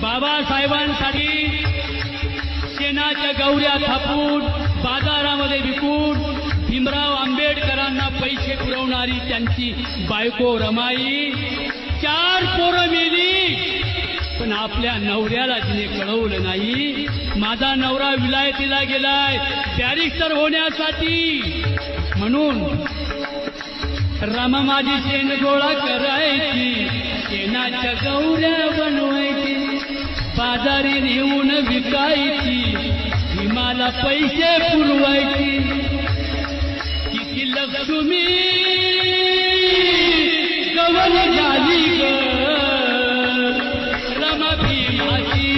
बाबासाहेबांसाठी शेणाच्या गौऱ्या थापून बाजारामध्ये विकून भीमराव आंबेडकरांना पैसे पुरवणारी त्यांची बायको रमाई 4 पोरं मेली, पण आपल्या नवऱ्याला तिने कळवलं नाही. माझा नवरा विलायतीला गेलाय बॅरिस्टर होण्यासाठी. म्हणून रमा माझी शेण गोळा करायची, शेणाच्या गौऱ्या बनवायची, बाजारी नेऊन विकायची, भीमाला पैसे पुरवायची. किती लक्ष्मी गवन झाली ग रमा भीमाची